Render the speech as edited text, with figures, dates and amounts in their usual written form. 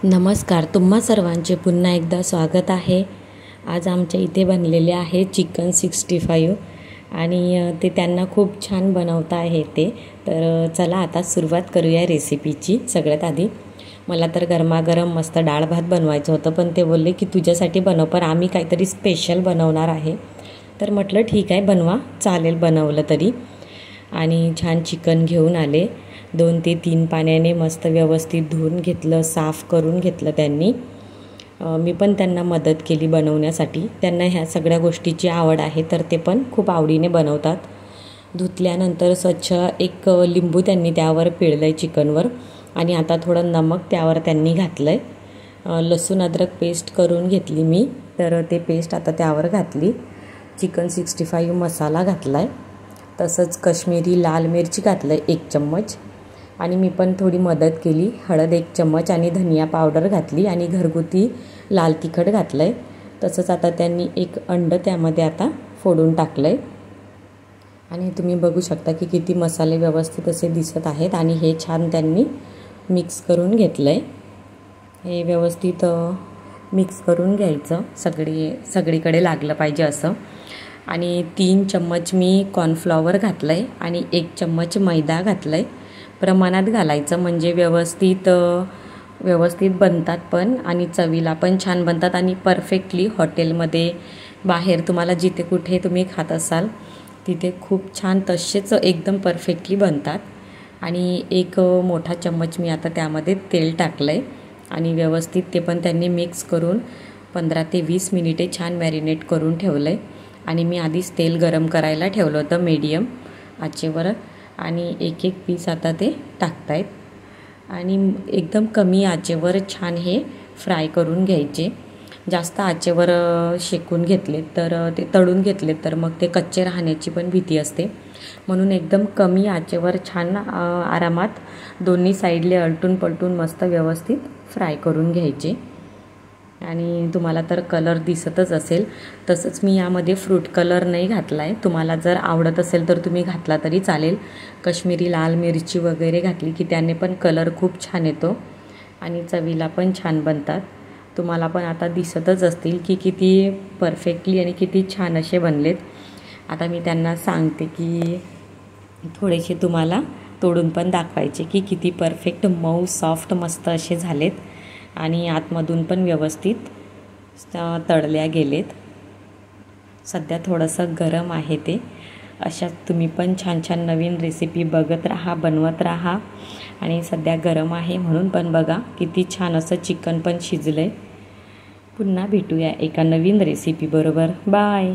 नमस्कार, तुम्हा सर्वांचे पुन्हा एकदा स्वागत आहे। आज आमच्या इथे बनलेले आहे चिकन 65 आणि ते त्यांना खूप छान बनवता येते। तर चला आता सुरुवात करूया रेसिपीची। सगळ्यात आधी मला तर गरमागरम मस्त डाळ भात बनवायचं होतं, पण ते बोलले की तुझ्यासाठी बनव, पण आम्ही काहीतरी स्पेशल बनवणार आहे। तर म्हटलं ठीक आहे, बनवा, चालेल बनवलं तरी। आणि छान चिकन घेऊन आले, 2 ते 3 पाण्याने मस्त व्यवस्थित धुवून घेतलं, साफ करून घेतलं त्यांनी। मी पण त्यांना मदत केली बनवण्यासाठी। त्यांना ह्या सगळ्या गोष्टीची आवड आहे, तर ते पण खूप आवडीने बनवतात। धुतल्यानंतर स्वच्छ एक लिंबू त्यांनी त्यावर पिळलं चिकनवर आणि आता थोडं नमक त्यावर त्यांनी घातलं। लसूण अद्रक पेस्ट करून घेतली मी, तर ते पेस्ट आता त्यावर घातली। चिकन 65 मसाला घातला आहे, तसंच काश्मीरी लाल मिरची घातलं 1 चम्मच आणि मी पण थोडी मदत केली। हळद 1 चम्मच आणि धनिया पावडर घातली आणि घरगुती लाल तिखट घातलं आहे। तसंच आता त्यांनी 1 अंडं त्यामध्ये आता फोडून टाकलं आहे आणि तुम्ही बघू शकता की किती मसाले व्यवस्थित असे दिसत आहेत आणि हे छान त्यांनी मिक्स करून घेतलं आहे। हे व्यवस्थित मिक्स करून घ्यायचं, सगळीकडे लागलं पाहिजे असं। आणि 3 चम्मच मी कॉर्नफ्लॉवर घातलं आहे आणि 1 चम्मच मैदा घातला आहे। प्रमाणात घालायचं, म्हणजे व्यवस्थित बनतात पण आणि चवीला पण छान बनतात आणि परफेक्टली हॉटेलमध्ये बाहेर तुम्हाला जिथे कुठे तुम्ही खात असाल तिथे खूप छान तसेच एकदम परफेक्टली बनतात। आणि 1 मोठा चम्मच मी आता त्यामध्ये तेल टाकलं आहे आणि व्यवस्थित ते पण त्यांनी मिक्स करून 15 ते 20 मिनिटे छान मॅरिनेट करून ठेवलं आहे। आणि मी आधीच तेल गरम करायला ठेवलं होतं मीडियम आचेवर आणि एक पीस आता ते टाकतायत आणि एकदम कमी आचेवर छान हे फ्राय करून घ्यायचे। जास्त आचेवर शेकून घेतले तर ते तळून घेतले तर मग ते कच्चे राहण्याची पण भीती असते, म्हणून एकदम कमी आचेवर छान आरामात दोन्ही साईडले अलटून पलटून मस्त व्यवस्थित फ्राय करून घ्यायचे। आणि तुम्हाला तर कलर दिसतच असेल, तसंच मी यामध्ये फ्रूट कलर नाही घातला आहे। तुम्हाला जर आवडत असेल तर तुम्ही घातला तरी चालेल। काश्मीरी लाल मिरची वगैरे घातली की त्याने पण कलर खूप छान येतो आणि चवीला पण छान बनतात। तुम्हाला पण आता दिसतच असतील की किती परफेक्टली आणि किती छान असे बनलेत। आता मी त्यांना सांगते की थोडेसे तुम्हाला तोडून पण दाखवायचे की किती परफेक्ट मऊ सॉफ्ट मस्त असे झालेत आणि आतमधून पण व्यवस्थित तळल्या गेलेत। सध्या थोडंसं गरम आहे ते। अशा तुम्ही पण छान छान नवीन रेसिपी बघत राहा, बनवत राहा। आणि सध्या गरम आहे म्हणून पण बघा किती छान असं चिकन पण शिजलं आहे। पुन्हा भेटूया एका नवीन रेसिपी बरोबर। बाय।